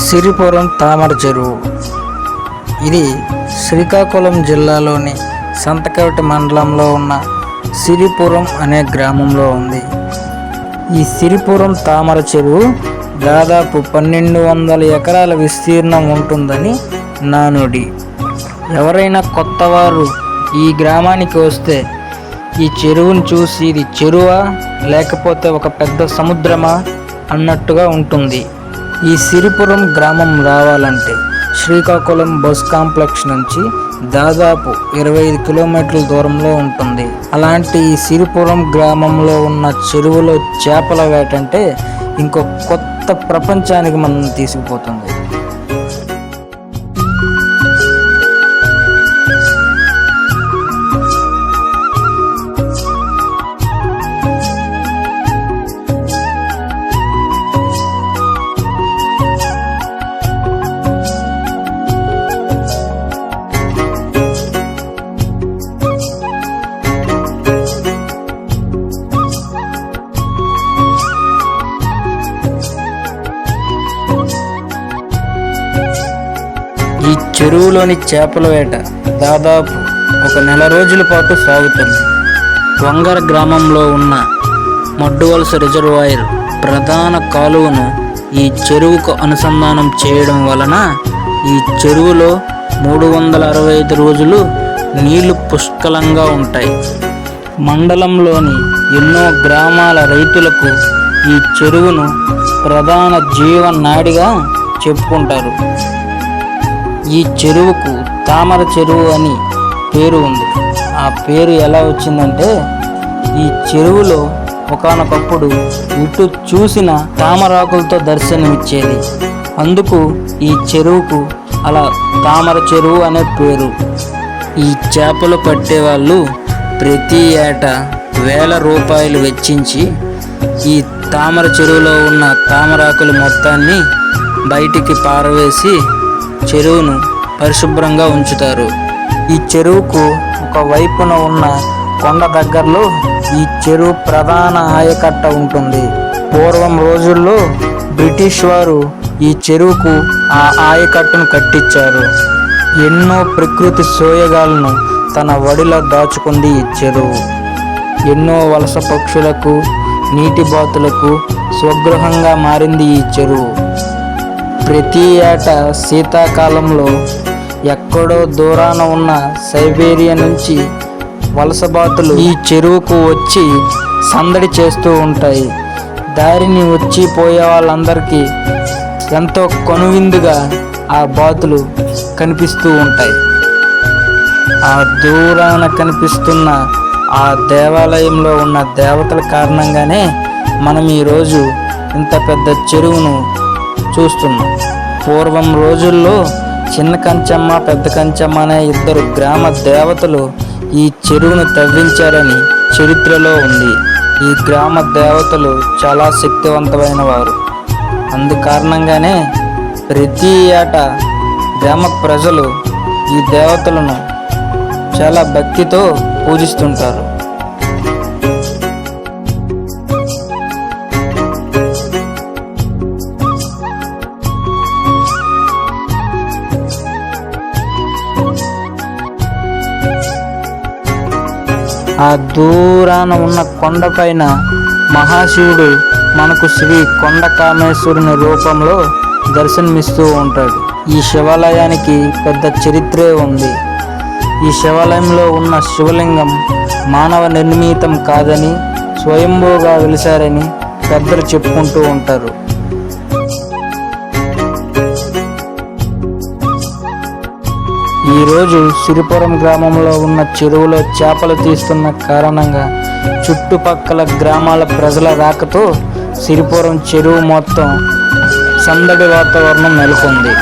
సిరిపురం తామర చెరువు. ఇది శ్రీకాకుళం జిల్లాలోని సంతకవిటి మండలంలో ఉన్న సిరిపురం అనే గ్రామంలో ఉంది. ఈ సిరిపురం తామర చెరువు దాదాపు 1200 ఎకరాల విస్తీర్ణం ఉంటుందని నానుడి. ఎవరైనా కొత్తవారు ఈ గ్రామానికి వస్తే ఈ చెరువును చూసి ఇది చెరువా లేకపోతే ఒక పెద్ద సముద్రమా అన్నట్టుగా ఉంటుంది. ఈ సిరిపురం గ్రామం రావాలంటే శ్రీకాకుళం బస్ కాంప్లెక్స్ నుంచి దాదాపు 25 కిలోమీటర్ల దూరంలో ఉంటుంది. అలాంటి ఈ సిరిపురం గ్రామంలో ఉన్న చెరువులో చేపల వేటంటే ఇంకో కొత్త ప్రపంచానికి మనం తీసుకుపోతుంది. ఈ చెరువులోని చేపల వేట దాదాపు 1 నెల రోజుల పాటు సాగుతుంది. వంగర గ్రామంలో ఉన్న మడ్డువలస రిజర్వాయర్ ప్రధాన కాలువను ఈ చెరువుకు అనుసంధానం చేయడం వలన ఈ చెరువులో 365 రోజులు నీళ్లు పుష్కలంగా ఉంటాయి. మండలంలోని ఎన్నో గ్రామాల రైతులకు ఈ చెరువును ప్రధాన జీవనాడిగా చెప్పుకుంటారు. ఈ చెరువుకు తామర చెరువు అని పేరు ఉంది. ఆ పేరు ఎలా వచ్చిందంటే ఈ చెరువులో ఒకానొకప్పుడు ఇటు చూసిన తామరాకులతో దర్శనమిచ్చేది. అందుకు ఈ చెరువుకు అలా తామర చెరువు అనే పేరు. ఈ చేపలు పట్టేవాళ్ళు ప్రతి ఏటా వేల రూపాయలు వెచ్చించి ఈ తామర చెరువులో ఉన్న తామరాకులు మొత్తాన్ని బయటికి పారవేసి చెరువును పరిశుభ్రంగా ఉంచుతారు. ఈ చెరువుకు ఒక వైపున ఉన్న కొండ దగ్గరలో ఈ చెరువు ప్రధాన ఆయకట్ట ఉంటుంది. పూర్వం రోజుల్లో బ్రిటిష్ వారు ఈ చెరువుకు ఆ ఆయకట్టును కట్టించారు. ఎన్నో ప్రకృతి సోయగాలను తన వడిలో దాచుకుంది ఈ చెరువు. ఎన్నో వలస పక్షులకు నీటి బాతులకు స్వగృహంగా మారింది ఈ చెరువు. ప్రతి ఏటా శీతాకాలంలో ఎక్కడో దూరాన ఉన్న సైబేరియా నుంచి వలసబాతులు ఈ చెరువుకు వచ్చి సందడి చేస్తూ ఉంటాయి. దారిని వచ్చి పోయే వాళ్ళందరికీ ఎంతో కనువిందుగా ఆ బాతులు కనిపిస్తూ ఉంటాయి. ఆ దూరాన కనిపిస్తున్న ఆ దేవాలయంలో ఉన్న దేవతల కారణంగానే మనం ఈరోజు ఇంత పెద్ద చెరువును చూస్తున్నాం. పూర్వం రోజుల్లో చిన్న కంచమ్మ పెద్ద కంచమ్మ అనే 2 గ్రామ దేవతలు ఈ చెరువును తవ్వించారని చరిత్రలో ఉంది. ఈ గ్రామ దేవతలు చాలా శక్తివంతమైన వారు. అందుకారణంగానే ప్రతి ఏటా గ్రామ ప్రజలు ఈ దేవతలను చాలా భక్తితో పూజిస్తుంటారు. ఆ దూరాన ఉన్న కొండపైన మహాశివుడు మనకు శ్రీ కొండ కామేశ్వరుని రూపంలో దర్శనమిస్తూ ఉంటాడు. ఈ శివాలయానికి పెద్ద చరిత్రే ఉంది. ఈ శివాలయంలో ఉన్న శివలింగం మానవ నిర్మితం కాదని స్వయంభూగా వెలిశారని పెద్దలు చెప్పుకుంటూ ఉంటారు. ఈరోజు సిరిపురం గ్రామంలో ఉన్న చెరువులో చేపలు తీస్తున్న కారణంగా చుట్టుపక్కల గ్రామాల ప్రజల రాకతో సిరిపురం చెరువు మొత్తం సందడి వాతావరణం నెలకొంది.